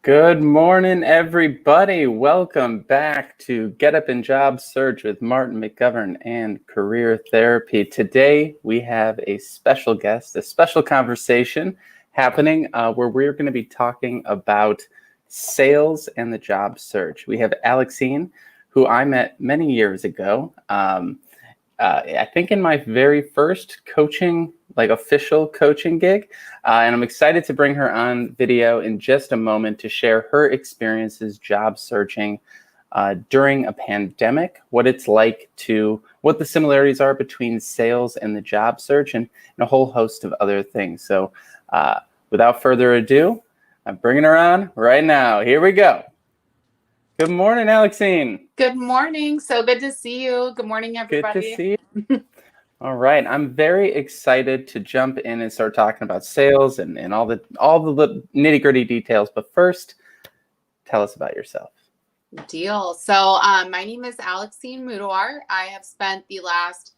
Good morning, everybody. Welcome back to Get Up and Job Search with Martin McGovern and Career Therapy. Today, we have a special guest, a special conversation happening where we're going to be talking about sales and the job search. We have Alexine, who I met many years ago. I think in my very first coaching, official coaching gig. And I'm excited to bring her on video in just a moment to share her experiences job searching during a pandemic, what it's like what the similarities are between sales and the job search, and a whole host of other things. So without further ado, I'm bringing her on right now. Here we go. Good morning, Alexine. Good morning. So good to see you. Good morning, everybody. Good to see you. All right. I'm very excited to jump in and start talking about sales and all the nitty-gritty details. But first, tell us about yourself. Deal. So my name is Alexine Mudawar. I have spent the last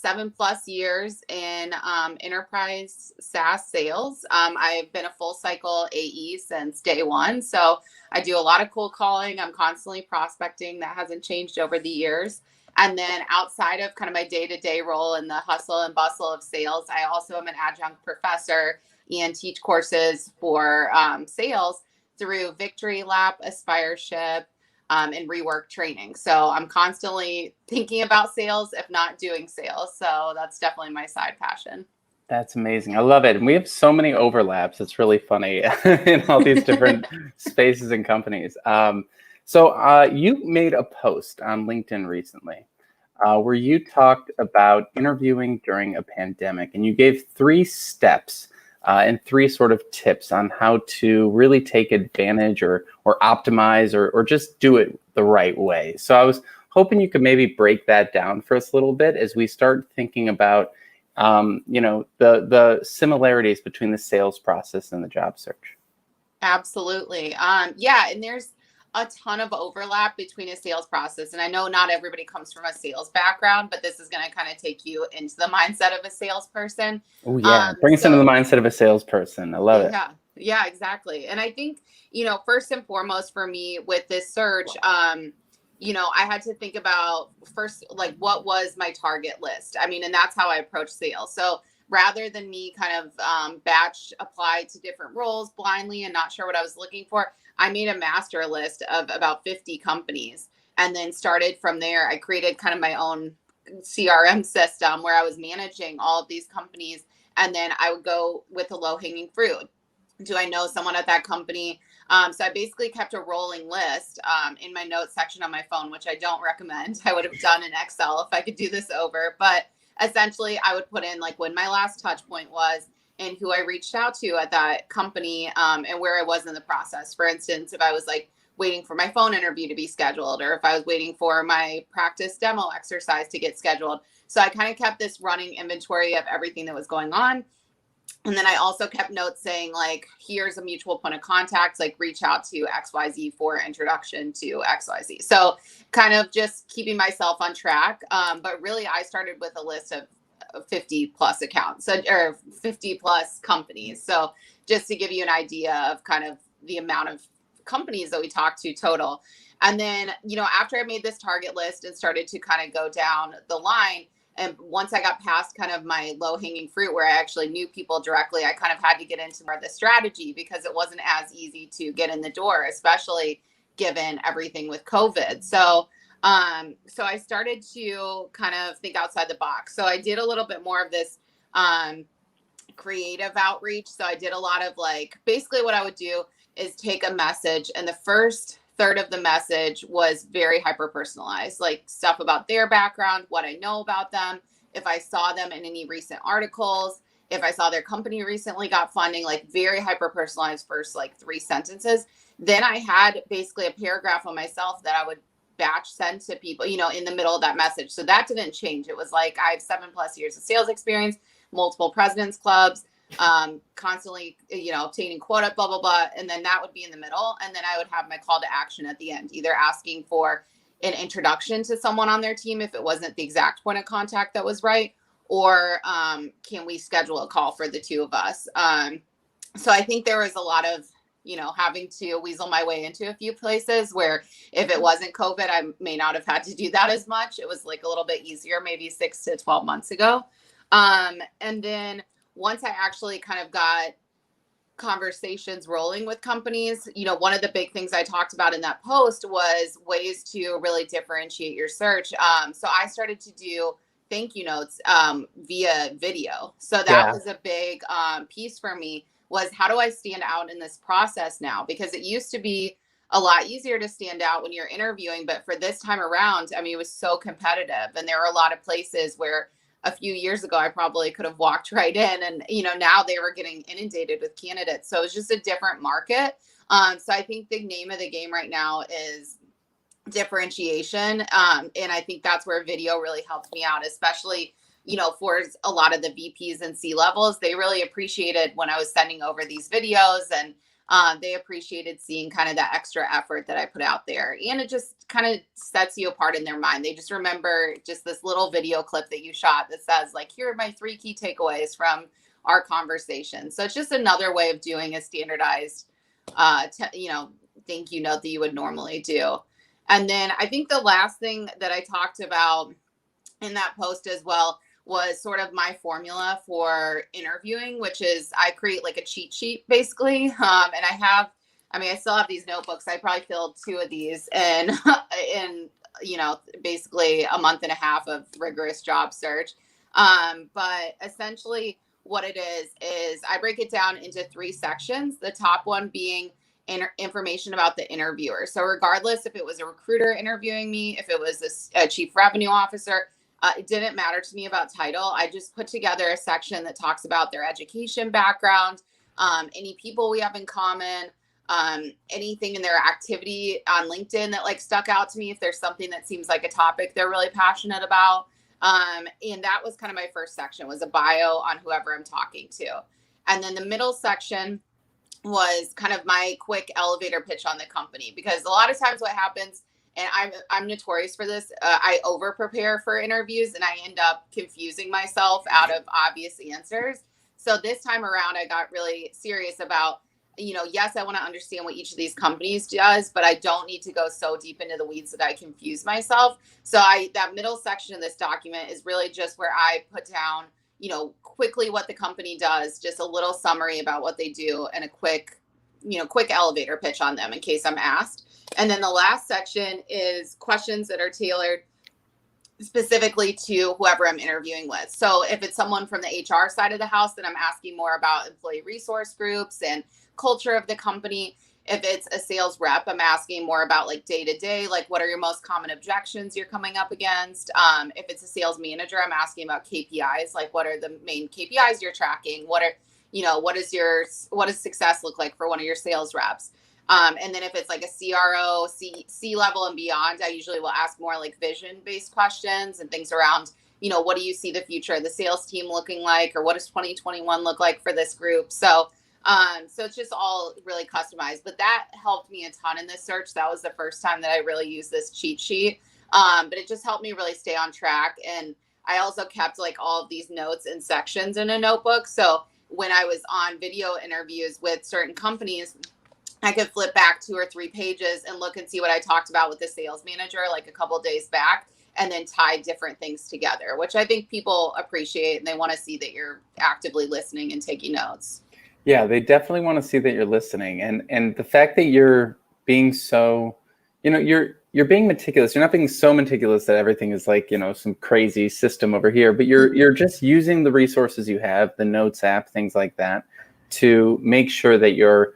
7+ years in enterprise SaaS sales. I've been a full cycle AE since day one. So I do a lot of cold calling. I'm constantly prospecting. That hasn't changed over the years. And then outside of kind of my day-to-day role in the hustle and bustle of sales, I also am an adjunct professor and teach courses for sales through Victory Lap, Aspireship, and Rework training. So I'm constantly thinking about sales, if not doing sales. So that's definitely my side passion. That's amazing. I love it. And we have so many overlaps. It's really funny in all these different spaces and companies. So you made a post on LinkedIn recently where you talked about interviewing during a pandemic, and you gave 3 steps and 3 sort of tips on how to really take advantage or optimize or just do it the right way. So I was hoping you could maybe break that down for us a little bit as we start thinking about the similarities between the sales process and the job search. Absolutely. Yeah. And there's a ton of overlap between a sales process. And I know not everybody comes from a sales background, but this is going to kind of take you into the mindset of a salesperson. Oh, yeah. Bring us into the mindset of a salesperson. I love it. Yeah, exactly. And I think, first and foremost for me with this search, I had to think about first, what was my target list? I mean, and that's how I approach sales. So rather than me kind of batch apply to different roles blindly and not sure what I was looking for, I made a master list of about 50 companies and then started from there. I created kind of my own CRM system where I was managing all of these companies. And then I would go with the low-hanging fruit. Do I know someone at that company? So I basically kept a rolling list in my notes section on my phone, which I don't recommend. I would have done in Excel if I could do this over. But essentially, I would put in when my last touch point was and who I reached out to at that company and where I was in the process. For instance, if I was waiting for my phone interview to be scheduled, or if I was waiting for my practice demo exercise to get scheduled. So I kind of kept this running inventory of everything that was going on. And then I also kept notes saying here's a mutual point of contact, reach out to XYZ for introduction to XYZ. So kind of just keeping myself on track. But really I started with a list of 50+ accounts or 50+ companies. So just to give you an idea of kind of the amount of companies that we talked to total. And then, after I made this target list and started to kind of go down the line, and once I got past kind of my low-hanging fruit where I actually knew people directly, I kind of had to get into more of the strategy because it wasn't as easy to get in the door, especially given everything with COVID. So I started to kind of think outside the box. So I did a little bit more of this creative outreach. So I did a lot of basically what I would do is take a message, and the first third of the message was very hyper personalized, stuff about their background, what I know about them, if I saw them in any recent articles, if I saw their company recently got funding, very hyper personalized first 3 sentences. Then I had basically a paragraph on myself that I would batch send to people, in the middle of that message. So that didn't change. It was I have 7+ years of sales experience, multiple presidents clubs, constantly, obtaining quota, blah, blah, blah. And then that would be in the middle. And then I would have my call to action at the end, either asking for an introduction to someone on their team if it wasn't the exact point of contact that was right, or can we schedule a call for the 2 of us? So I think there was a lot of having to weasel my way into a few places where if it wasn't COVID, I may not have had to do that as much. It was like a little bit easier, maybe 6 to 12 months ago. And then once I actually kind of got conversations rolling with companies, one of the big things I talked about in that post was ways to really differentiate your search. So I started to do thank you notes via video. So that was a big piece for me, was how do I stand out in this process now? Because it used to be a lot easier to stand out when you're interviewing, but for this time around, I mean, it was so competitive, and there were a lot of places where a few years ago I probably could have walked right in, and now they were getting inundated with candidates. So it's just a different market. So I think the name of the game right now is differentiation. And I think that's where video really helped me out, especially, for a lot of the VPs and C levels. They really appreciated when I was sending over these videos, and they appreciated seeing kind of that extra effort that I put out there. And it just kind of sets you apart in their mind. They just remember just this little video clip that you shot that says, like, here are my 3 key takeaways from our conversation. So it's just another way of doing a standardized, thank you note that you would normally do. And then I think the last thing that I talked about in that post as well was sort of my formula for interviewing, which is I create like a cheat sheet basically. And I still have these notebooks. I probably filled 2 of these in basically a month and a half of rigorous job search. But essentially what it is I break it down into 3 sections. The top one being information about the interviewer. So regardless if it was a recruiter interviewing me, if it was a chief revenue officer, it didn't matter to me about title. I just put together a section that talks about their education background, any people we have in common, anything in their activity on LinkedIn that like stuck out to me, if there's something that seems like a topic they're really passionate about. And that was kind of my first section, was a bio on whoever I'm talking to. And then the middle section was kind of my quick elevator pitch on the company, because a lot of times what happens, and I'm notorious for this, I over prepare for interviews and I end up confusing myself out of obvious answers. So this time around, I got really serious about, yes, I want to understand what each of these companies does, but I don't need to go so deep into the weeds that I confuse myself. So that middle section of this document is really just where I put down, quickly what the company does, just a little summary about what they do, and a quick elevator pitch on them in case I'm asked. And then the last section is questions that are tailored specifically to whoever I'm interviewing with. So if it's someone from the HR side of the house, then I'm asking more about employee resource groups and culture of the company. If it's a sales rep, I'm asking more about like day to day, like what are your most common objections you're coming up against? If it's a sales manager, I'm asking about KPIs, like what are the main KPIs you're tracking? What does success look like for one of your sales reps? And then if it's like a CRO, C level and beyond, I usually will ask more like vision-based questions and things around, what do you see the future of the sales team looking like, or what does 2021 look like for this group? So it's just all really customized, but that helped me a ton in this search. That was the first time that I really used this cheat sheet. But it just helped me really stay on track. And I also kept like all of these notes and sections in a notebook. So when I was on video interviews with certain companies, I could flip back 2 or 3 pages and look and see what I talked about with the sales manager like a couple of days back, and then tie different things together, which I think people appreciate, and they want to see that you're actively listening and taking notes. Yeah, they definitely want to see that you're listening. And the fact that you're being so, you're being meticulous. You're not being so meticulous that everything is like, some crazy system over here, but you're just using the resources you have, the Notes app, things like that, to make sure that you're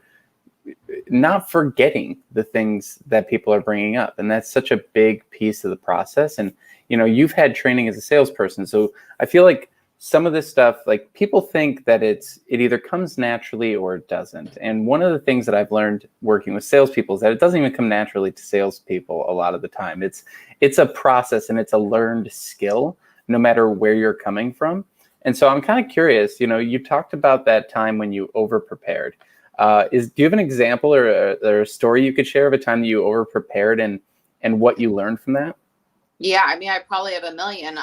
not forgetting the things that people are bringing up. And that's such a big piece of the process. And, you've had training as a salesperson. So I feel like some of this stuff, like people think that it either comes naturally or it doesn't. And one of the things that I've learned working with salespeople is that it doesn't even come naturally to salespeople a lot of the time. It's a process and it's a learned skill, no matter where you're coming from. And so I'm kind of curious, you talked about that time when you over prepared. Do you have an example or a story you could share of a time that you over prepared and what you learned from that? Yeah, I probably have a million,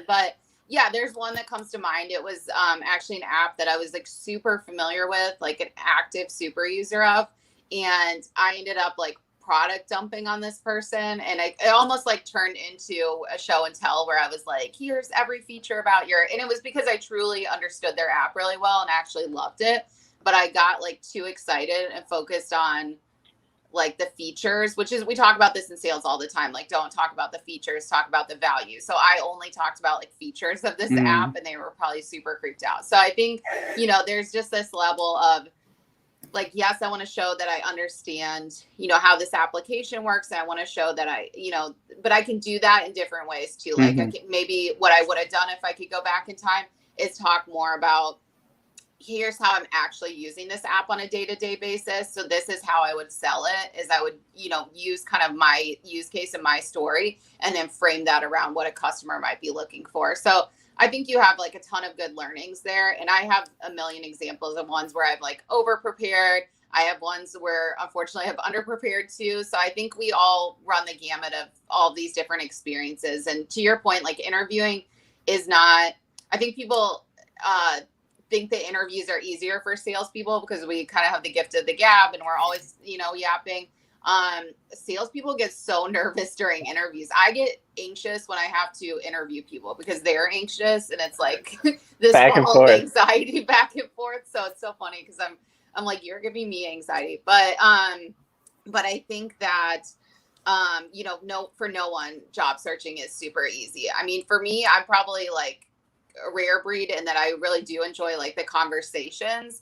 but yeah, there's one that comes to mind. It was actually an app that I was like super familiar with, like an active super user of. And I ended up like product dumping on this person, and it almost like turned into a show and tell where I was like, here's every feature about and it was because I truly understood their app really well and actually loved it, but I got like too excited and focused on like the features, which is, we talk about this in sales all the time, like don't talk about the features, talk about the value. So I only talked about like features of this app, and they were probably super creeped out. So I think, there's just this level of like, yes, I want to show that I understand, how this application works. And I want to show that but I can do that in different ways too. Like maybe what I would have done if I could go back in time is talk more about, here's how I'm actually using this app on a day-to-day basis. So this is how I would sell it, is I would, use kind of my use case and my story, and then frame that around what a customer might be looking for. So I think you have like a ton of good learnings there. And I have a million examples of ones where I've like over-prepared. I have ones where unfortunately I've under-prepared too. So I think we all run the gamut of all these different experiences. And to your point, like interviewing is not, I think people think the interviews are easier for salespeople because we kind of have the gift of the gab and we're always, yapping. Salespeople get so nervous during interviews. I get anxious when I have to interview people because they're anxious, and it's like this whole anxiety back and forth. So it's so funny because I'm like, you're giving me anxiety, but I think that for no one, job searching is super easy. I mean, for me, I'm probably like a rare breed in that I really do enjoy like the conversations.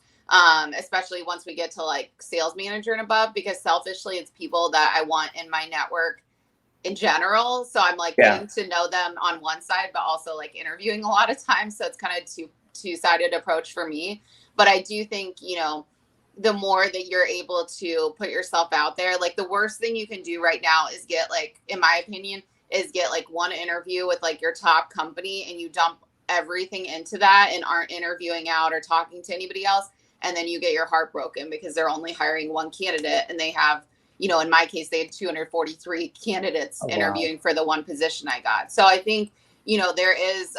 Especially once we get to like sales manager and above, because selfishly it's people that I want in my network in general. So I'm like getting to know them on one side, but also like interviewing a lot of times. So it's kind of two-sided approach for me. But I do think, the more that you're able to put yourself out there, like the worst thing you can do right now is get like, in my opinion, is get like one interview with like your top company and you dump everything into that and aren't interviewing out or talking to anybody else. And then you get your heart broken because they're only hiring one candidate, and they have, in my case, they had 243 candidates interviewing for the one position I got. So I think, there is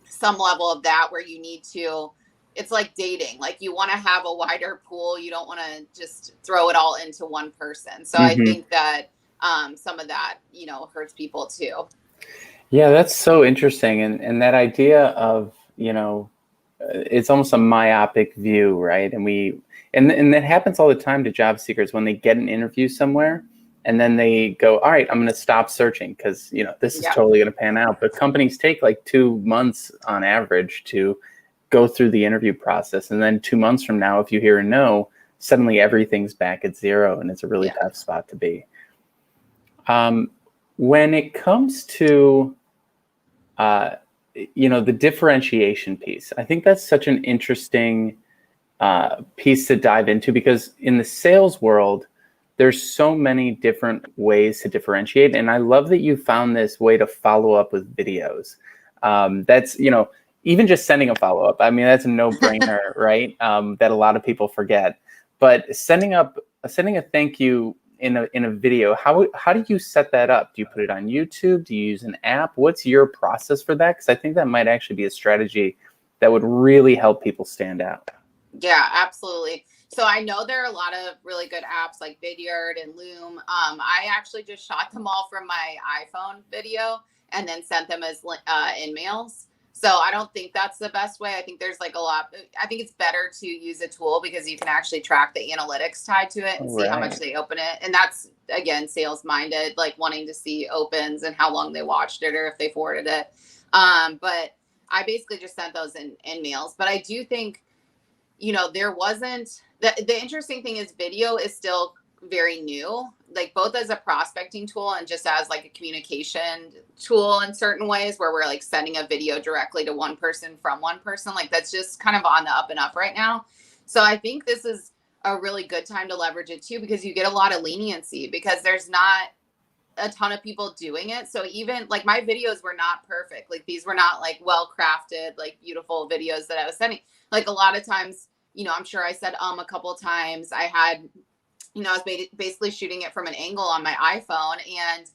some level of that where you need to, it's like dating, like you want to have a wider pool. You don't want to just throw it all into one person. So I think that some of that, hurts people too. Yeah, that's so interesting. And that idea of, it's almost a myopic view, right? And that happens all the time to job seekers when they get an interview somewhere and then they go, all right, I'm going to stop searching because, this is totally going to pan out. But companies take like 2 months on average to go through the interview process. And then 2 months from now, if you hear a no, suddenly everything's back at zero, and it's a really tough spot to be. When it comes to, the differentiation piece, I think that's such an interesting piece to dive into, because in the sales world, there's so many different ways to differentiate. And I love that you found this way to follow up with videos. That's, even just sending a follow-up. I mean, that's a no-brainer, right? That a lot of people forget. But sending a thank you in a video, how do you set that up? Do you put it on YouTube? Do you use an app? What's your process for that? Because I think that might actually be a strategy that would really help people stand out. Yeah, absolutely. So I know there are a lot of really good apps like Vidyard and Loom. I actually just shot them all from my iPhone video and then sent them as in-mails. So I don't think that's the best way. I think there's like I think it's better to use a tool because you can actually track the analytics tied to it and see how much they open it. And that's, again, sales minded, like wanting to see opens and how long they watched it or if they forwarded it. But I basically just sent those in mails. But I do think, there wasn't, the interesting thing is video is still very new, like both as a prospecting tool and just as like a communication tool in certain ways where we're like sending a video directly to one person from one person. Like that's just kind of on the up and up right now. So I think this is a really good time to leverage it too, because you get a lot of leniency because there's not a ton of people doing it. So even like my videos were not perfect. Like these were not like well-crafted, like beautiful videos that I was sending. Like a lot of times, I'm sure I said a couple of times. I had, I was basically shooting it from an angle on my iPhone and,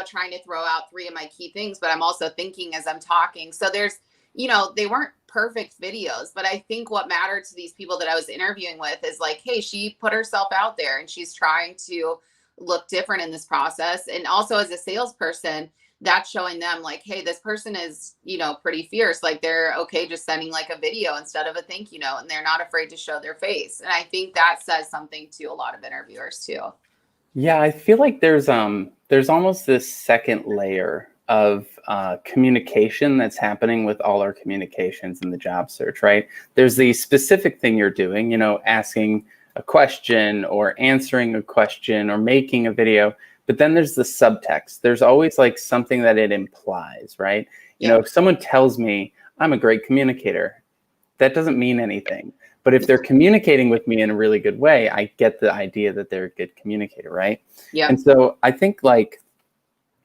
trying to throw out 3 of my key things, but I'm also thinking as I'm talking. So there's, they weren't perfect videos, but I think what mattered to these people that I was interviewing with is like, hey, she put herself out there and she's trying to look different in this process. And also as a salesperson, that's showing them like, hey, this person is, pretty fierce. Like they're okay just sending like a video instead of a thank you note, and they're not afraid to show their face. And I think that says something to a lot of interviewers too. Yeah, I feel like there's almost this second layer of communication that's happening with all our communications in the job search, right? There's the specific thing you're doing, asking a question or answering a question or making a video, but then there's the subtext. There's always like something that it implies, right? If someone tells me I'm a great communicator, that doesn't mean anything. But if they're communicating with me in a really good way, I get the idea that they're a good communicator, right? Yeah. And so I think like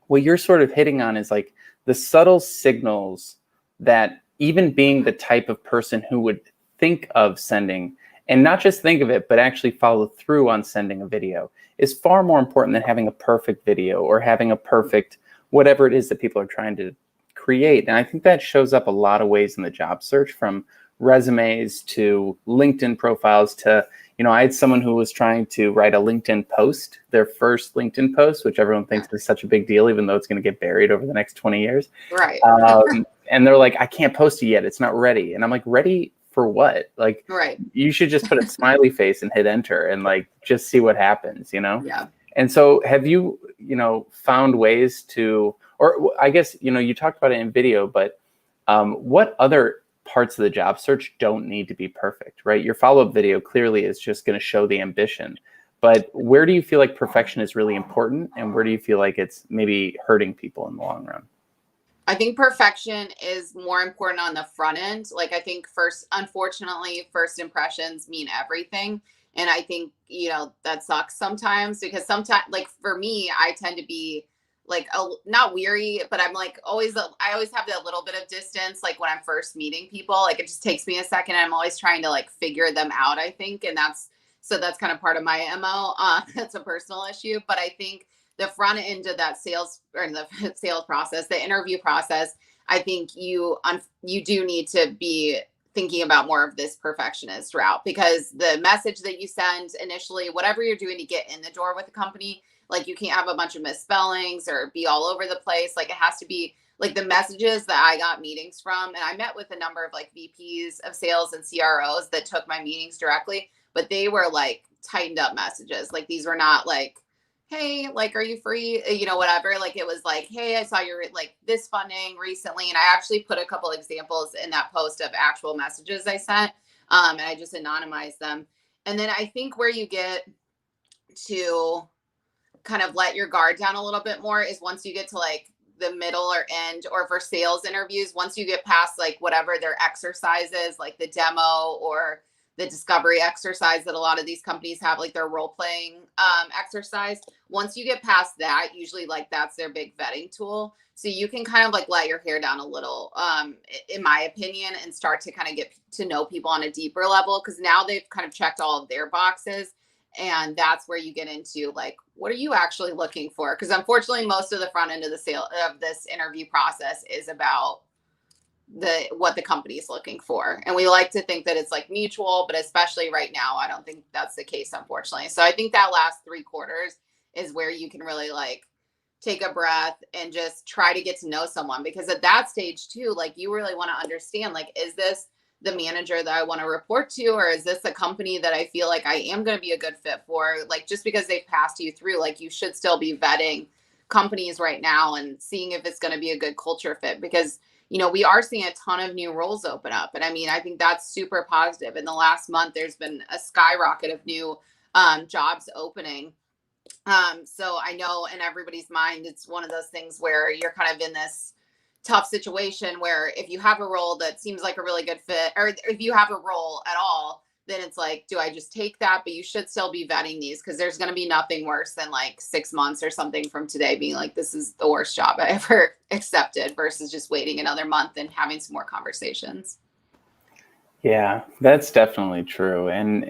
what you're sort of hitting on is like the subtle signals that even being the type of person who would think of sending, and not just think of it, but actually follow through on sending a video, is far more important than having a perfect video or having a perfect whatever it is that people are trying to create. And I think that shows up a lot of ways in the job search, from resumes to LinkedIn profiles to, I had someone who was trying to write a LinkedIn post, their first LinkedIn post, which everyone thinks is such a big deal, even though it's going to get buried over the next 20 years. Right. And they're like, I can't post it yet. It's not ready. And I'm like, ready for what? Like, right. You should just put a smiley face and hit enter and like, just see what happens, Yeah. And so have you, found ways to, or I guess, you talked about it in video, but what other parts of the job search don't need to be perfect, right? Your follow-up video clearly is just going to show the ambition, but where do you feel like perfection is really important, and where do you feel like it's maybe hurting people in the long run? I think perfection is more important on the front end. Like I think unfortunately, first impressions mean everything. And I think, that sucks sometimes, because sometimes, like for me, I tend to be like not weary, but I'm like I always have that little bit of distance. Like when I'm first meeting people, like it just takes me a second. I'm always trying to like figure them out, I think. And that's kind of part of my MO. That's a personal issue. But I think the front end of that sales, or the sales process, the interview process, I think you do need to be thinking about more of this perfectionist route, because the message that you send initially, whatever you're doing to get in the door with a company, like you can't have a bunch of misspellings or be all over the place. Like it has to be like the messages that I got meetings from. And I met with a number of like VPs of sales and CROs that took my meetings directly, but they were like tightened up messages. Like these were not like, hey, like, are you free? Whatever. Like it was like, hey, I saw your like this funding recently. And I actually put a couple examples in that post of actual messages I sent. And I just anonymized them. And then I think where you get to kind of let your guard down a little bit more is once you get to like the middle or end, or for sales interviews, once you get past like whatever their exercises, like the demo or the discovery exercise that a lot of these companies have, like their role playing exercise. Once you get past that, usually like that's their big vetting tool. So you can kind of like let your hair down a little, in my opinion, and start to kind of get to know people on a deeper level, because now they've kind of checked all of their boxes. And that's where you get into like, what are you actually looking for? Because unfortunately, most of the front end of this interview process is about what the company is looking for. And we like to think that it's like mutual, but especially right now, I don't think that's the case, unfortunately. So I think that last 3/4 is where you can really like take a breath and just try to get to know someone, because at that stage too, like you really want to understand, like, is this the manager that I want to report to, or is this a company that I feel like I am going to be a good fit for? Like, just because they've passed you through, like you should still be vetting companies right now and seeing if it's going to be a good culture fit, because we are seeing a ton of new roles open up. And I mean, I think that's super positive. In the last month, there's been a skyrocket of new jobs opening. So I know in everybody's mind, it's one of those things where you're kind of in this tough situation where if you have a role that seems like a really good fit, or if you have a role at all, then it's like, do I just take that? But you should still be vetting these, because there's going to be nothing worse than like 6 months or something from today being like, this is the worst job I ever accepted, versus just waiting another month and having some more conversations. Yeah, that's definitely true. And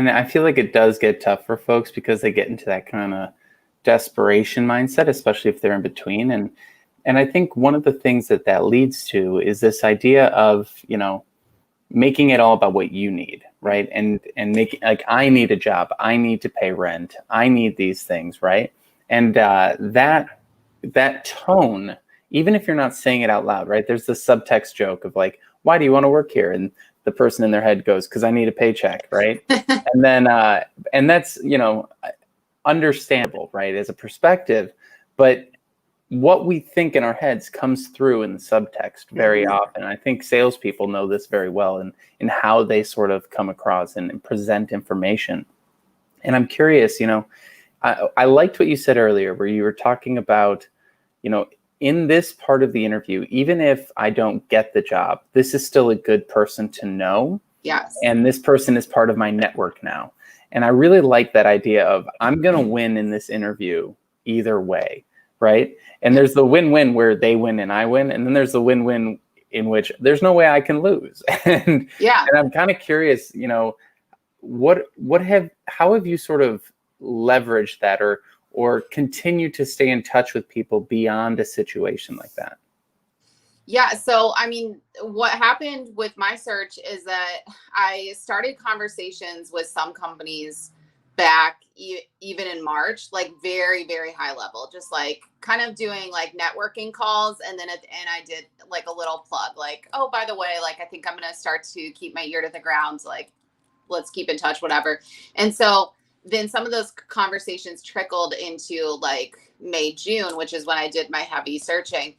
I feel like it does get tough for folks because they get into that kind of desperation mindset, especially if they're in between. And And I think one of the things that leads to is this idea of, making it all about what you need, right? And making, like, I need a job, I need to pay rent, I need these things, right? And that tone, even if you're not saying it out loud, right? There's this subtext joke of like, why do you want to work here? And the person in their head goes, because I need a paycheck, right? And then and that's, understandable, right, as a perspective, but what we think in our heads comes through in the subtext very often. I think salespeople know this very well in how they sort of come across and present information. And I'm curious, I liked what you said earlier, where you were talking about, in this part of the interview, even if I don't get the job, this is still a good person to know. Yes. And this person is part of my network now. And I really like that idea of, I'm going to win in this interview either way, right? And there's the win-win where they win and I win. And then there's the win-win in which there's no way I can lose. And I'm kind of curious, how have you sort of leveraged that or continue to stay in touch with people beyond a situation like that? Yeah. So, I mean, what happened with my search is that I started conversations with some companies back even in March, like very, very high level, just like kind of doing like networking calls. And then at the end, I did like a little plug, like, oh, by the way, like, I think I'm going to start to keep my ear to the ground. Like, let's keep in touch, whatever. And so then some of those conversations trickled into like May, June, which is when I did my heavy searching.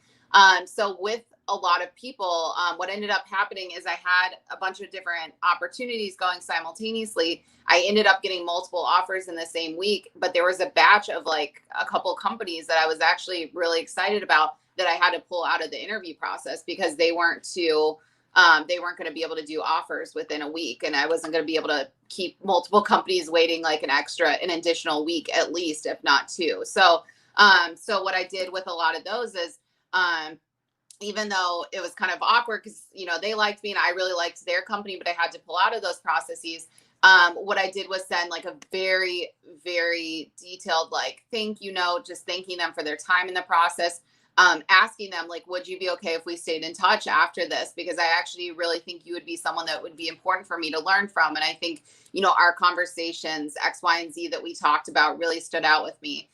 So with a lot of people, what ended up happening is I had a bunch of different opportunities going simultaneously. I ended up getting multiple offers in the same week, but there was a batch of like a couple companies that I was actually really excited about that I had to pull out of the interview process because they weren't going to be able to do offers within a week. And I wasn't going to be able to keep multiple companies waiting like an additional week, at least, if not two. So what I did with a lot of those is, even though it was kind of awkward because, they liked me and I really liked their company, but I had to pull out of those processes. What I did was send like a very, very detailed, like, thank you note, just thanking them for their time in the process, asking them, like, would you be okay if we stayed in touch after this? Because I actually really think you would be someone that would be important for me to learn from. And I think, our conversations, X, Y, and Z that we talked about really stood out with me.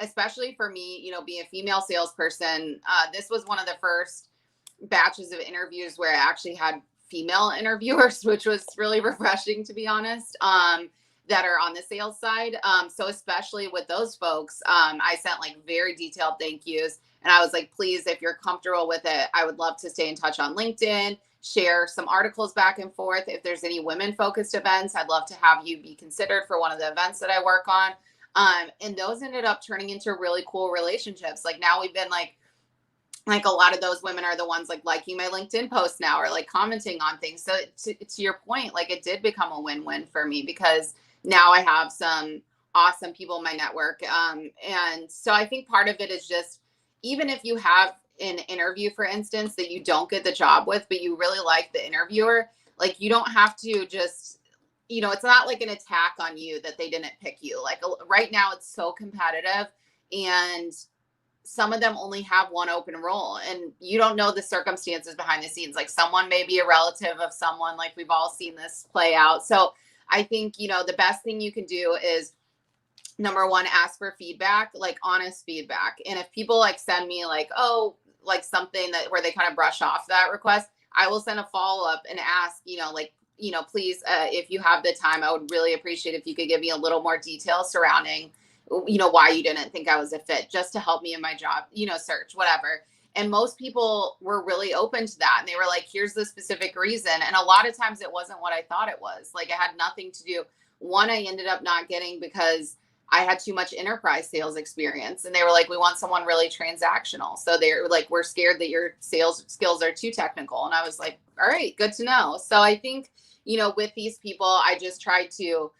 Especially for me, being a female salesperson, this was one of the first batches of interviews where I actually had female interviewers, which was really refreshing, to be honest, that are on the sales side. So especially with those folks, I sent like very detailed thank yous. And I was like, please, if you're comfortable with it, I would love to stay in touch on LinkedIn, share some articles back and forth. If there's any women focused events, I'd love to have you be considered for one of the events that I work on. And those ended up turning into really cool relationships. Like now we've been like a lot of those women are the ones like liking my LinkedIn posts now or like commenting on things. So to your point, like it did become a win-win for me because now I have some awesome people in my network. And so I think part of it is just, even if you have an interview, for instance, that you don't get the job with, but you really like the interviewer, like you don't have to just, it's not like an attack on you that they didn't pick you. Like right now it's so competitive and some of them only have one open role and you don't know the circumstances behind the scenes. Like someone may be a relative of someone, like we've all seen this play out. So I think, the best thing you can do is, number one, ask for feedback, like honest feedback. And if people like send me like, oh, like something that where they kind of brush off that request, I will send a follow-up and ask, please, if you have the time, I would really appreciate if you could give me a little more detail surrounding, why you didn't think I was a fit, just to help me in my job, search, whatever. And most people were really open to that. And they were like, here's the specific reason. And a lot of times it wasn't what I thought it was. Like it had nothing to do. One, I ended up not getting because I had too much enterprise sales experience. And they were like, we want someone really transactional. So they're like, we're scared that your sales skills are too technical. And I was like, all right, good to know. So I think, with these people, I just tried to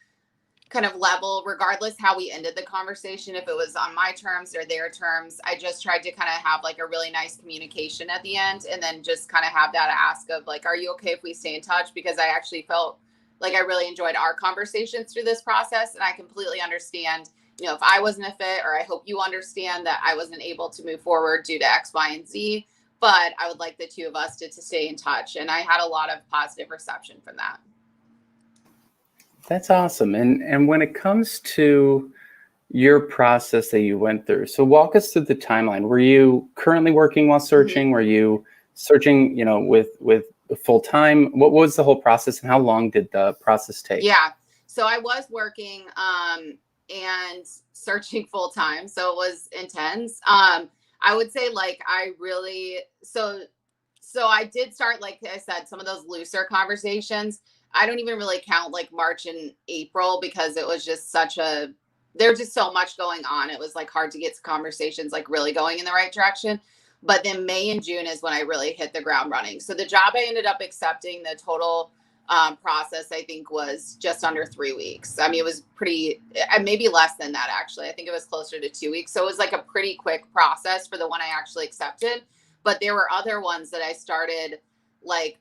kind of level, regardless how we ended the conversation, if it was on my terms or their terms, I just tried to kind of have like a really nice communication at the end. And then just kind of have that ask of like, are you okay if we stay in touch? Because I actually felt like I really enjoyed our conversations through this process. And I completely understand if I wasn't a fit, or I hope you understand that I wasn't able to move forward due to X, Y, and Z, but I would like the two of us to stay in touch. And I had a lot of positive reception from that. That's awesome. And when it comes to your process that you went through, so walk us through the timeline. Were you currently working while searching? Were you searching, with full time? What was the whole process, and how long did the process take? Yeah. So I was working and searching full time. So it was intense. I would say like I really so I did start, like I said, some of those looser conversations. I don't even really count like March and April because it was just there's just so much going on. It was like hard to get conversations like really going in the right direction. But then May and June is when I really hit the ground running. So the job I ended up accepting, the total process, I think, was just under 3 weeks. I mean, it was pretty, maybe less than that, actually. I think it was closer to 2 weeks. So it was like a pretty quick process for the one I actually accepted. But there were other ones that I started like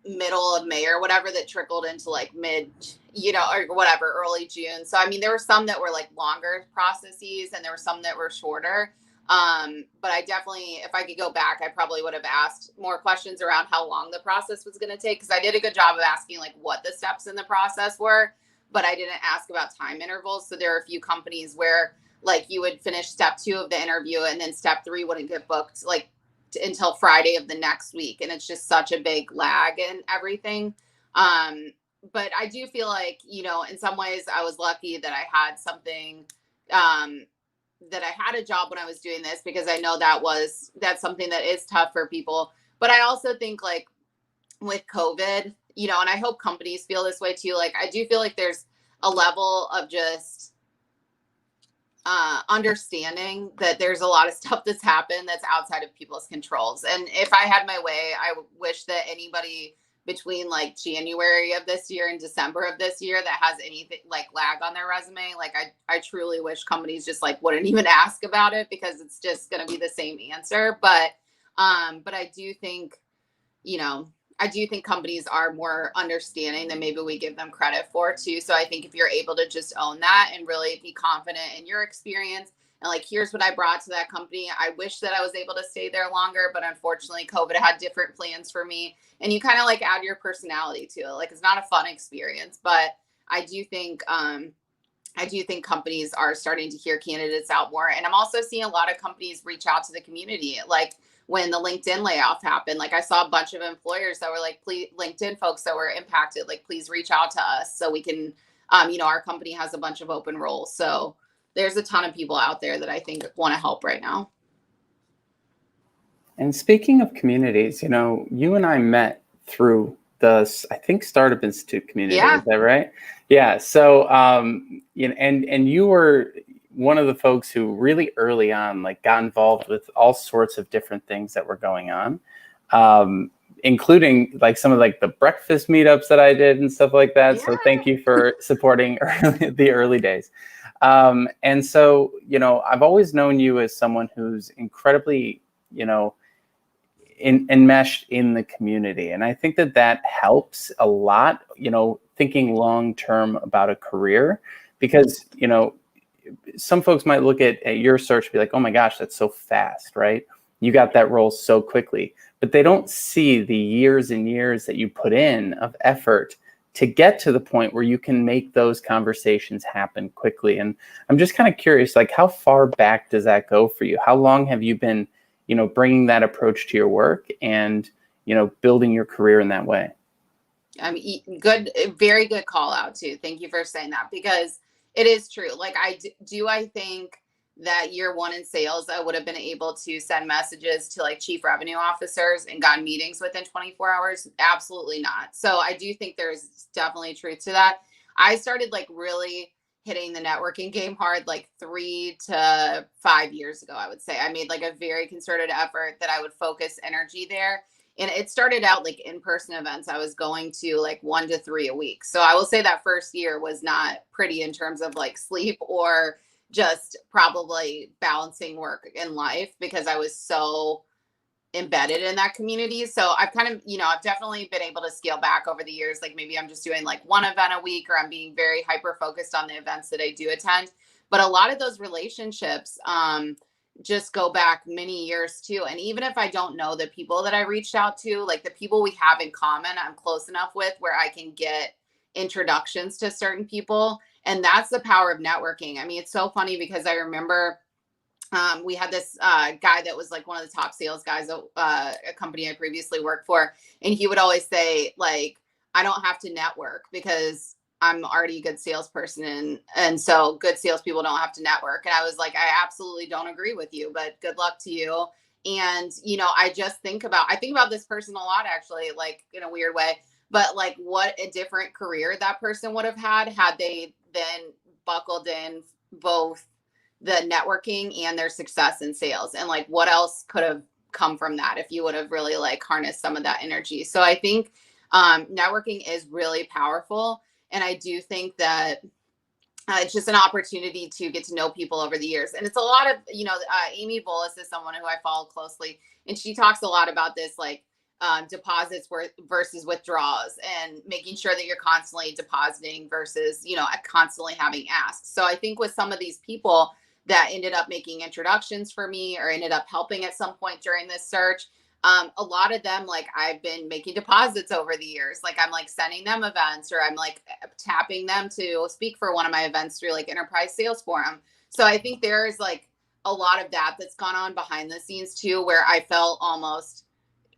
middle of May or whatever that trickled into like mid, or whatever, early June. So, I mean, there were some that were like longer processes and there were some that were shorter. But I definitely, if I could go back, I probably would have asked more questions around how long the process was going to take. Cause I did a good job of asking like what the steps in the process were, but I didn't ask about time intervals. So there are a few companies where like you would finish step 2 of the interview and then step 3 wouldn't get booked like until Friday of the next week. And it's just such a big lag and everything. But I do feel like, in some ways I was lucky that I had something, that I had a job when I was doing this, because I know that's something that is tough for people. But I also think like with COVID, and I hope companies feel this way too. Like I do feel like there's a level of just understanding that there's a lot of stuff that's happened that's outside of people's controls. And if I had my way, I wish that anybody between like January of this year and December of this year that has anything like lag on their resume, like I truly wish companies just like wouldn't even ask about it, because it's just going to be the same answer. But I do think, companies are more understanding than maybe we give them credit for too. So I think if you're able to just own that and really be confident in your experience and like, here's what I brought to that company. I wish that I was able to stay there longer, but unfortunately COVID had different plans for me. And you kind of like add your personality to it. Like it's not a fun experience, but I do think companies are starting to hear candidates out more. And I'm also seeing a lot of companies reach out to the community. Like when the LinkedIn layoff happened, like I saw a bunch of employers that were like, please, LinkedIn folks that were impacted, like, please reach out to us so we can, our company has a bunch of open roles. So there's a ton of people out there that I think want to help right now. And speaking of communities, you and I met through I think Startup Institute community. Yeah. Is that right? Yeah. So, and you were one of the folks who really early on, like, got involved with all sorts of different things that were going on, including like some of like the breakfast meetups that I did and stuff like that. Yeah. So thank you for supporting the early days. And so, I've always known you as someone who's incredibly, enmeshed in the community. And I think that helps a lot, thinking long-term about a career, because, some folks might look at your search and be like, oh my gosh, that's so fast, right? You got that role so quickly, but they don't see the years and years that you put in of effort to get to the point where you can make those conversations happen quickly. And I'm just kind of curious, like, how far back does that go for you? How long have you been, bringing that approach to your work and, building your career in that way? I mean, very good call out too. Thank you for saying that, because it is true. Like I think that year one in sales, I would have been able to send messages to like chief revenue officers and gotten meetings within 24 hours? Absolutely not. So I do think there's definitely truth to that. I started like really hitting the networking game hard like 3 to 5 years ago, I would say. I made like a very concerted effort that I would focus energy there. And it started out like in-person events. I was going to like 1 to 3 a week. So I will say that first year was not pretty in terms of like sleep or just probably balancing work and life, because I was so embedded in that community. So I've kind of, I've definitely been able to scale back over the years. Like maybe I'm just doing like one event a week, or I'm being very hyper focused on the events that I do attend. But a lot of those relationships just go back many years too. And even if I don't know the people that I reached out to, like the people we have in common, I'm close enough with where I can get introductions to certain people. And that's the power of networking. I mean, it's so funny because I remember we had this guy that was like one of the top sales guys at a company I previously worked for. And he would always say, like, I don't have to network because I'm already a good salesperson. And so good salespeople don't have to network. And I was like, I absolutely don't agree with you, but good luck to you. And, I think about this person a lot, actually, like in a weird way, but like what a different career that person would have had they then buckled in both the networking and their success in sales, and like what else could have come from that if you would have really like harnessed some of that energy. So I think networking is really powerful. And I do think that it's just an opportunity to get to know people over the years. And it's a lot of, Amy Volas is someone who I follow closely, and she talks a lot about this, like deposits versus withdrawals, and making sure that you're constantly depositing versus, constantly having asks. So I think with some of these people that ended up making introductions for me or ended up helping at some point during this search, a lot of them, like I've been making deposits over the years. Like I'm like sending them events, or I'm like tapping them to speak for one of my events through like Enterprise Sales Forum. So I think there's like a lot of that's gone on behind the scenes too, where I felt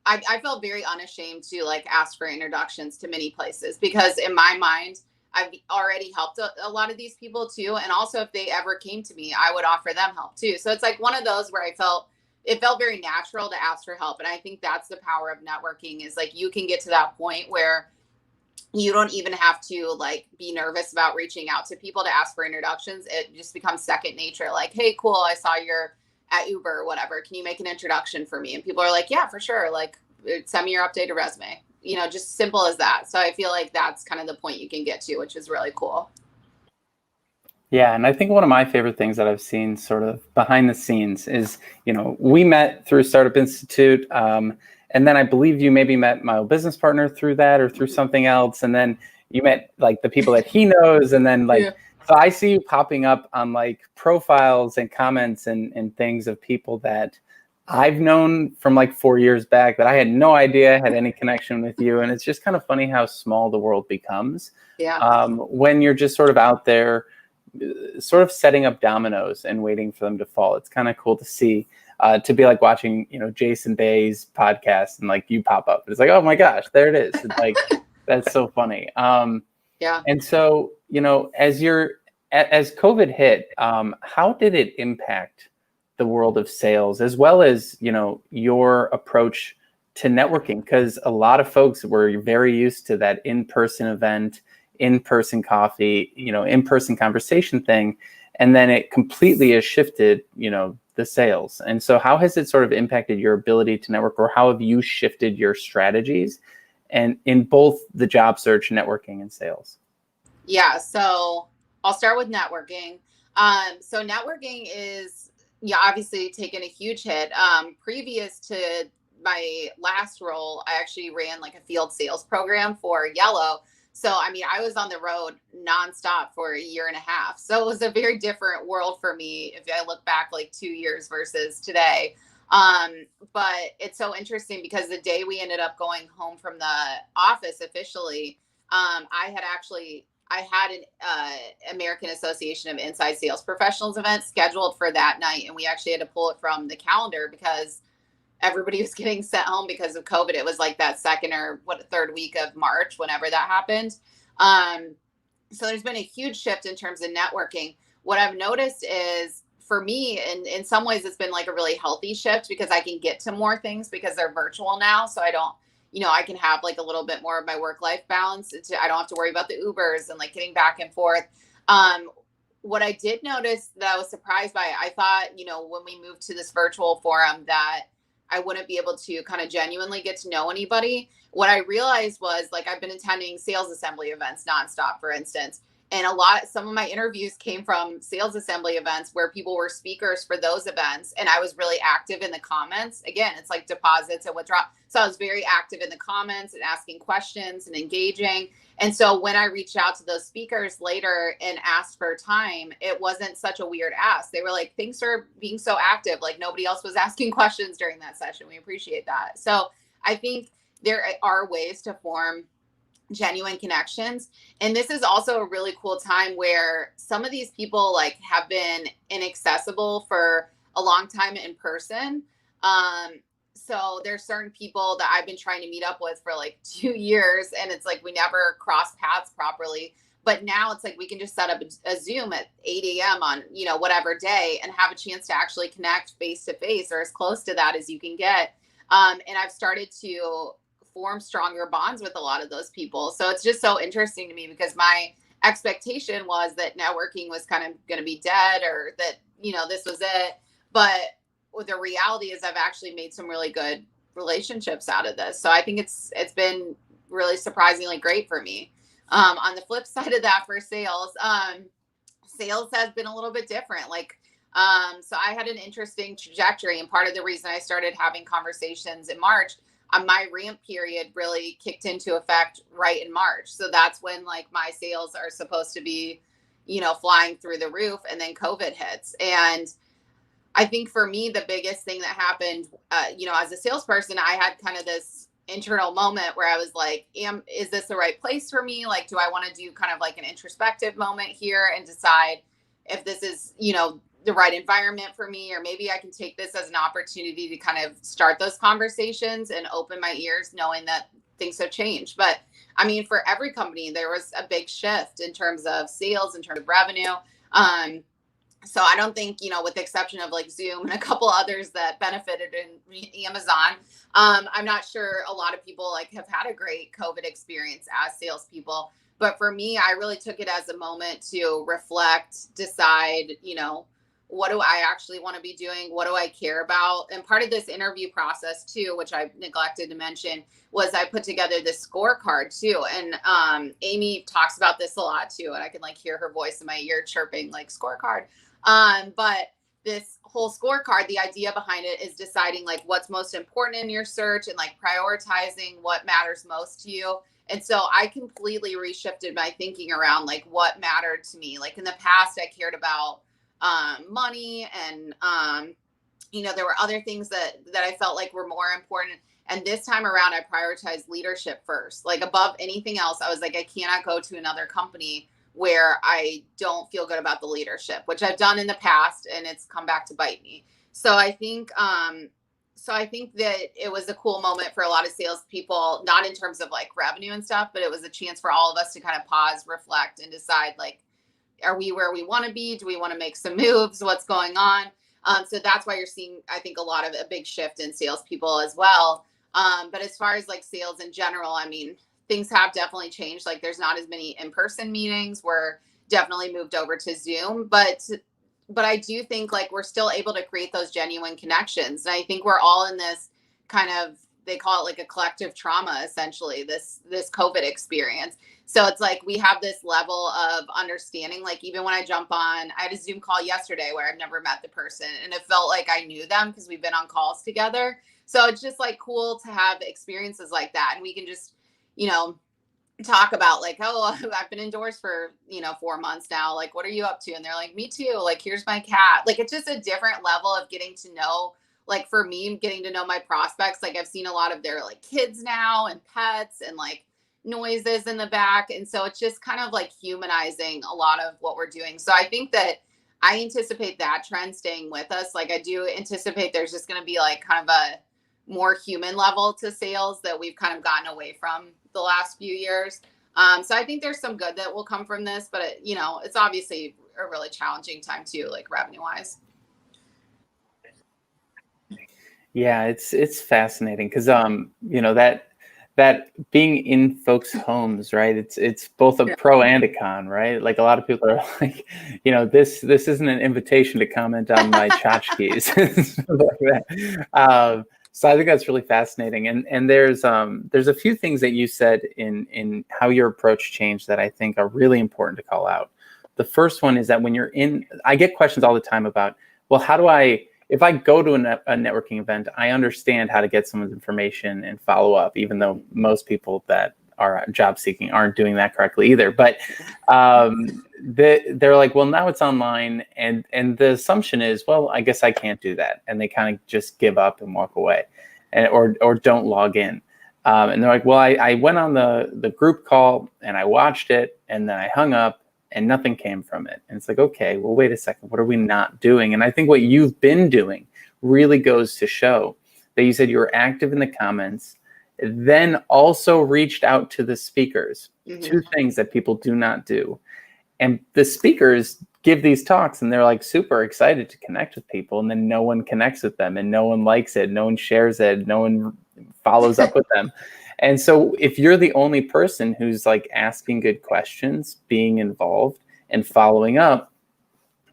I felt very unashamed to like ask for introductions to many places, because in my mind, I've already helped a lot of these people too. And also if they ever came to me, I would offer them help too. So it's like one of those where it felt very natural to ask for help. And I think that's the power of networking, is like you can get to that point where you don't even have to like be nervous about reaching out to people to ask for introductions. It just becomes second nature. Like, hey, cool, I saw you're at Uber or whatever. Can you make an introduction for me? And people are like, yeah, for sure. Like, send me your updated resume. Just simple as that. So I feel like that's kind of the point you can get to, which is really cool. Yeah, and I think one of my favorite things that I've seen sort of behind the scenes is, we met through Startup Institute, and then I believe you maybe met my business partner through that or through something else, and then you met like the people that he knows, and then like, yeah. So I see you popping up on like profiles and comments and things of people that I've known from like 4 years back that I had no idea had any connection with you. And it's just kind of funny how small the world becomes when you're just sort of out there, sort of setting up dominoes and waiting for them to fall. It's kind of cool to see, to be like watching, Jason Bay's podcast and like you pop up. It's like, oh my gosh, there it is. It's like, that's so funny. And so, as COVID hit, how did it impact the world of sales, as well as, your approach to networking? Because a lot of folks were very used to that in-person event, in-person coffee, in-person conversation thing. And then it completely has shifted, the sales. And so how has it sort of impacted your ability to network, or how have you shifted your strategies and in both the job search, networking, and sales? Yeah. So I'll start with networking. So networking is, obviously taken a huge hit. Previous to my last role, I actually ran like a field sales program for Yellow. So, I mean, I was on the road nonstop for a year and a half. So it was a very different world for me if I look back like 2 years versus today. But it's so interesting because the day we ended up going home from the office officially, I had an American Association of Inside Sales Professionals event scheduled for that night. And we actually had to pull it from the calendar because everybody was getting sent home because of COVID. It was like that third week of March, whenever that happened. So there's been a huge shift in terms of networking. What I've noticed is, for me, and in some ways it's been like a really healthy shift, because I can get to more things because they're virtual now. So I don't, I can have like a little bit more of my work-life balance. I don't have to worry about the Ubers and like getting back and forth. What I did notice that I was surprised by, I thought, when we moved to this virtual forum, that I wouldn't be able to kind of genuinely get to know anybody. What I realized was, like, I've been attending sales assembly events nonstop, for instance. And some of my interviews came from sales assembly events where people were speakers for those events. And I was really active in the comments. Again, it's like deposits and withdrawal. So I was very active in the comments and asking questions and engaging. And so when I reached out to those speakers later and asked for time, it wasn't such a weird ask. They were like, thanks for being so active. Like nobody else was asking questions during that session. We appreciate that. So I think there are ways to form genuine connections. And this is also a really cool time where some of these people like have been inaccessible for a long time in person. So there's certain people that I've been trying to meet up with for like 2 years, and it's like we never cross paths properly. But now it's like we can just set up a Zoom at 8 a.m. on, whatever day and have a chance to actually connect face to face, or as close to that as you can get. And I've started to form stronger bonds with a lot of those people. So it's just so interesting to me because my expectation was that networking was kind of going to be dead, or that, this was it. But the reality is I've actually made some really good relationships out of this. So I think it's been really surprisingly great for me. On the flip side of that, for sales, sales has been a little bit different. So I had an interesting trajectory, and part of the reason I started having conversations in March, my ramp period really kicked into effect right in March. So that's when like my sales are supposed to be, flying through the roof, and then COVID hits. And I think for me, the biggest thing that happened, as a salesperson, I had kind of this internal moment where I was like, is this the right place for me? Like, do I want to do kind of like an introspective moment here and decide if this is, the right environment for me, or maybe I can take this as an opportunity to kind of start those conversations and open my ears, knowing that things have changed. But I mean, for every company, there was a big shift in terms of sales, in terms of revenue. So I don't think, with the exception of like Zoom and a couple others that benefited in Amazon, I'm not sure a lot of people like have had a great COVID experience as salespeople. But for me, I really took it as a moment to reflect, decide, what do I actually want to be doing? What do I care about? And part of this interview process too, which I neglected to mention, was I put together this scorecard too. And Amy talks about this a lot too. And I can like hear her voice in my ear chirping like scorecard. But this whole scorecard, the idea behind it is deciding like what's most important in your search and like prioritizing what matters most to you. And so I completely reshifted my thinking around like what mattered to me. Like in the past, I cared about money and, there were other things that I felt like were more important. And this time around, I prioritized leadership first. Like above anything else, I was like, I cannot go to another company where I don't feel good about the leadership, which I've done in the past, and it's come back to bite me. So I think that it was a cool moment for a lot of salespeople, not in terms of like revenue and stuff, but it was a chance for all of us to kind of pause, reflect, and decide like, are we where we want to be? Do we want to make some moves? What's going on? So that's why you're seeing, I think, a big shift in salespeople as well. But as far as like sales in general, I mean, things have definitely changed. Like there's not as many in-person meetings. We're definitely moved over to Zoom, but I do think like we're still able to create those genuine connections. And I think we're all in this kind of, they call it like a collective trauma, essentially, this COVID experience. So it's like we have this level of understanding. Like even when I had a Zoom call yesterday where I've never met the person, and it felt like I knew them because we've been on calls together. So it's just like cool to have experiences like that. And we can just, talk about like, oh, I've been indoors for, 4 months now. Like, what are you up to? And they're like, me too. Like, here's my cat. Like, it's just a different level of getting to know, like for me, getting to know my prospects. Like I've seen a lot of their like kids now and pets and like noises in the back. And so it's just kind of like humanizing a lot of what we're doing. So I think that I anticipate that trend staying with us. Like I do anticipate there's just going to be like kind of a more human level to sales that we've kind of gotten away from the last few years. So I think there's some good that will come from this, but it's obviously a really challenging time too, like revenue wise. Yeah, it's fascinating because that being in folks' homes, right? It's both a pro and a con, right? Like a lot of people are like, this isn't an invitation to comment on my tchotchkes. So I think that's really fascinating. And there's a few things that you said in how your approach changed that I think are really important to call out. The first one is that when I get questions all the time about, well, if I go to a networking event, I understand how to get someone's information and follow up, even though most people that are job seeking aren't doing that correctly either. But they're like, well, now it's online. And the assumption is, well, I guess I can't do that. And they kind of just give up and walk away or don't log in. And they're like, well, I went on the group call and I watched it and then I hung up and nothing came from it. And it's like, okay, well, wait a second. What are we not doing? And I think what you've been doing really goes to show that you said you were active in the comments, then also reached out to the speakers, two things that people do not do. And the speakers give these talks and they're like super excited to connect with people. And then no one connects with them and no one likes it. No one shares it. No one follows up with them. And so if you're the only person who's like asking good questions, being involved and following up,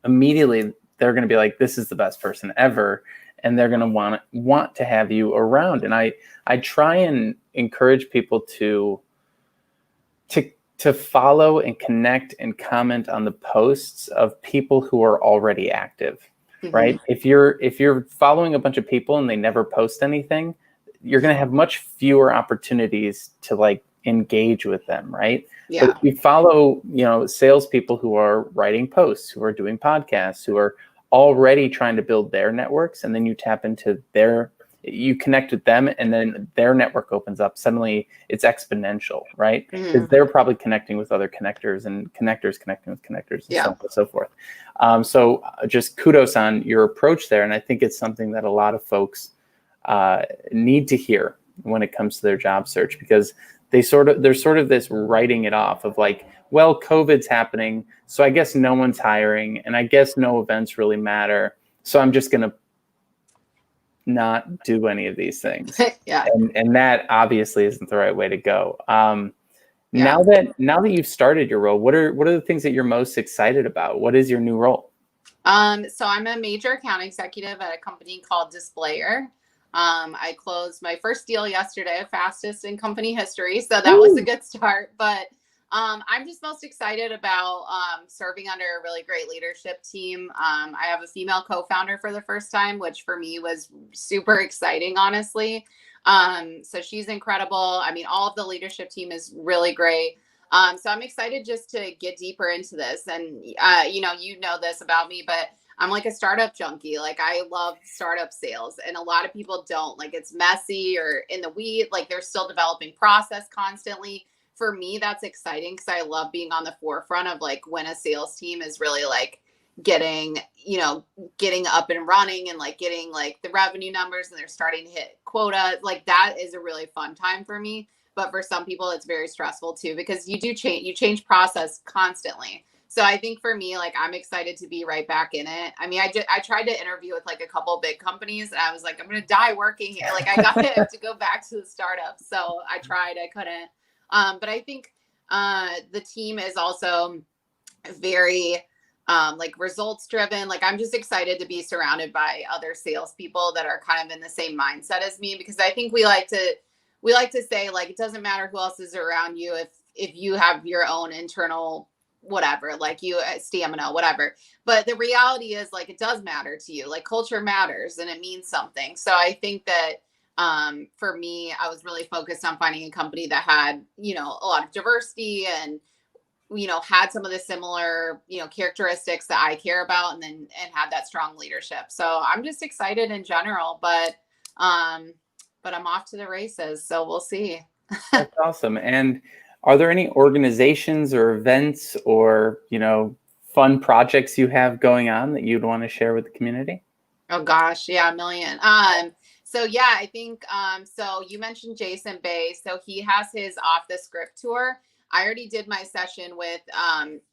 immediately they're going to be like, this is the best person ever. And they're going to want to have you around. And I try and encourage people to follow and connect and comment on the posts of people who are already active, right? If you're following a bunch of people and they never post anything, you're going to have much fewer opportunities to like engage with them, right? Yeah. But if you follow, salespeople who are writing posts, who are doing podcasts, who are already trying to build their networks, and then you tap into you connect with them, and then their network opens up. Suddenly, it's exponential, right? Because they're probably connecting with other connectors, and connectors connecting with connectors, and so on and so forth. So just kudos on your approach there, and I think it's something that a lot of folks need to hear when it comes to their job search, because there's sort of this writing it off of like, well, COVID's happening, so I guess no one's hiring, and I guess no events really matter, so I'm just gonna not do any of these things. Yeah. And that obviously isn't the right way to go. Now that you've started your role, what are the things that you're most excited about? What is your new role? So I'm a major account executive at a company called Displayer. I closed my first deal yesterday, fastest in company history. So that was a good start. But I'm just most excited about serving under a really great leadership team. I have a female co-founder for the first time, which for me was super exciting, honestly. So she's incredible. I mean, all of the leadership team is really great. So I'm excited just to get deeper into this. And, you know this about me, but I'm like a startup junkie. Like I love startup sales, and a lot of people don't. Like it's messy or in the weed. Like they're still developing process constantly. For me, that's exciting because I love being on the forefront of like when a sales team is really like getting up and running and like getting like the revenue numbers and they're starting to hit quota. Like that is a really fun time for me. But for some people, it's very stressful too, because you change process constantly. So I think for me, like I'm excited to be right back in it. I mean, I tried to interview with like a couple big companies, and I was like, I'm gonna die working here. Like I got to go back to the startup. So I tried, I couldn't. But I think the team is also very like results driven. Like I'm just excited to be surrounded by other salespeople that are kind of in the same mindset as me, because I think we like to say like it doesn't matter who else is around you if you have your own internal whatever, like you stamina, whatever. But the reality is like it does matter to you. Like culture matters and it means something. So I think that for me, I was really focused on finding a company that had, a lot of diversity and, had some of the similar, characteristics that I care about, and had that strong leadership. So I'm just excited in general, but I'm off to the races. So we'll see. That's awesome. And are there any organizations or events or, fun projects you have going on that you'd want to share with the community? Oh gosh. Yeah. A million. So yeah, I think, so you mentioned Jason Bay. So he has his Off the Script tour. I already did my session with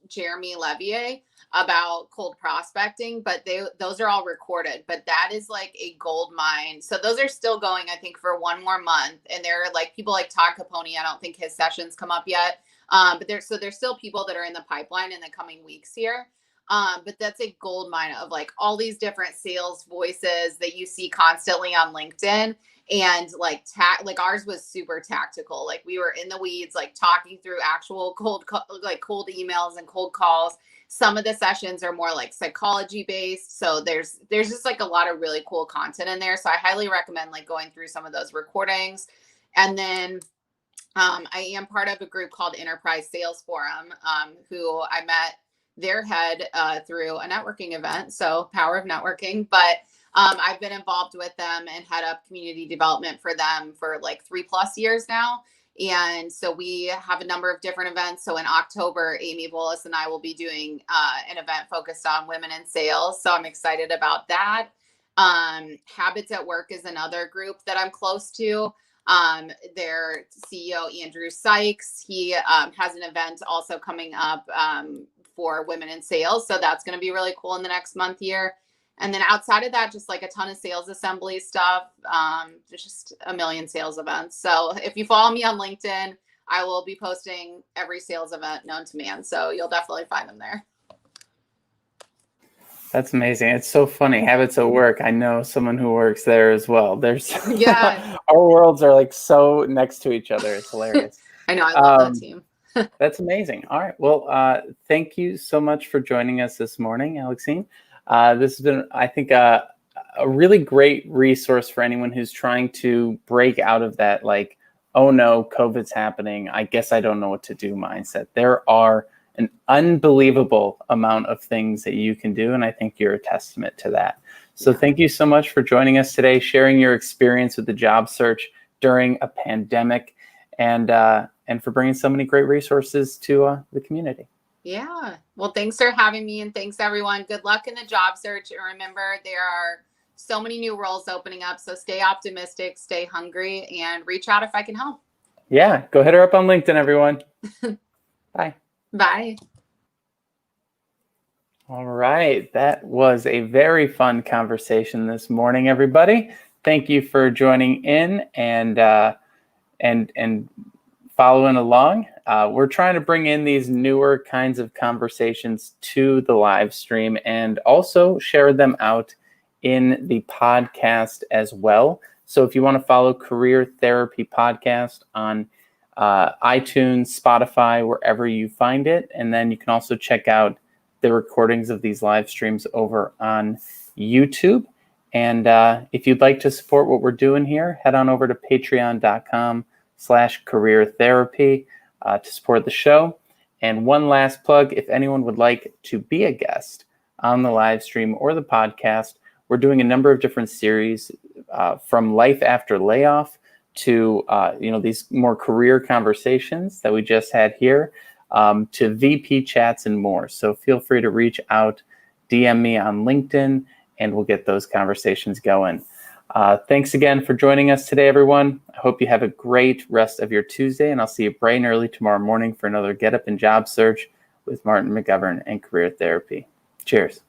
Jeremy Levier about cold prospecting, but those are all recorded. But that is like a gold mine. So those are still going, I think, for one more month. And there are like people like Todd Capone. I don't think his sessions come up yet. But there's still people that are in the pipeline in the coming weeks here. But that's a gold mine of like all these different sales voices that you see constantly on LinkedIn. And like ours was super tactical. Like we were in the weeds, like talking through actual cold emails and cold calls. Some of the sessions are more like psychology based. So there's just like a lot of really cool content in there. So I highly recommend like going through some of those recordings. And then I am part of a group called Enterprise Sales Forum, who I met their head through a networking event. So power of networking. But I've been involved with them and head up community development for them for like 3+ years now. And so we have a number of different events. So in October, Amy Volus and I will be doing an event focused on women in sales. So I'm excited about that. Habits at Work is another group that I'm close to. Their CEO, Andrew Sykes, he has an event also coming up for women in sales. So that's going to be really cool in the next month here. And then outside of that, just like a ton of sales assembly stuff. There's just a million sales events. So if you follow me on LinkedIn, I will be posting every sales event known to man. So you'll definitely find them there. That's amazing. It's so funny. Habits at Work. I know someone who works there as well. There's our worlds are like so next to each other. It's hilarious. I know. I love that team. That's amazing. All right. Well, thank you so much for joining us this morning, Alexine. This has been, I think, a really great resource for anyone who's trying to break out of that, like, oh no, COVID's happening, I guess I don't know what to do mindset. There are an unbelievable amount of things that you can do, and I think you're a testament to that. So thank you so much for joining us today, sharing your experience with the job search during a pandemic, and for bringing so many great resources to the community. Yeah. Well, thanks for having me, and thanks everyone. Good luck in the job search. And remember, there are so many new roles opening up. So stay optimistic, stay hungry, and reach out if I can help. Yeah. Go hit her up on LinkedIn, everyone. Bye. Bye. All right. That was a very fun conversation this morning, everybody. Thank you for joining in and following along. We're trying to bring in these newer kinds of conversations to the live stream and also share them out in the podcast as well. So if you want to follow Career Therapy Podcast on iTunes, Spotify, wherever you find it, and then you can also check out the recordings of these live streams over on YouTube. And if you'd like to support what we're doing here, head on over to patreon.com/career therapy to support the show. And one last plug, if anyone would like to be a guest on the live stream or the podcast, we're doing a number of different series from life after layoff to these more career conversations that we just had here, to VP chats and more. So feel free to reach out, DM me on LinkedIn, and we'll get those conversations going. Thanks again for joining us today, everyone. I hope you have a great rest of your Tuesday, and I'll see you bright and early tomorrow morning for another Get Up and Job Search with Martin McGovern and Career Therapy. Cheers.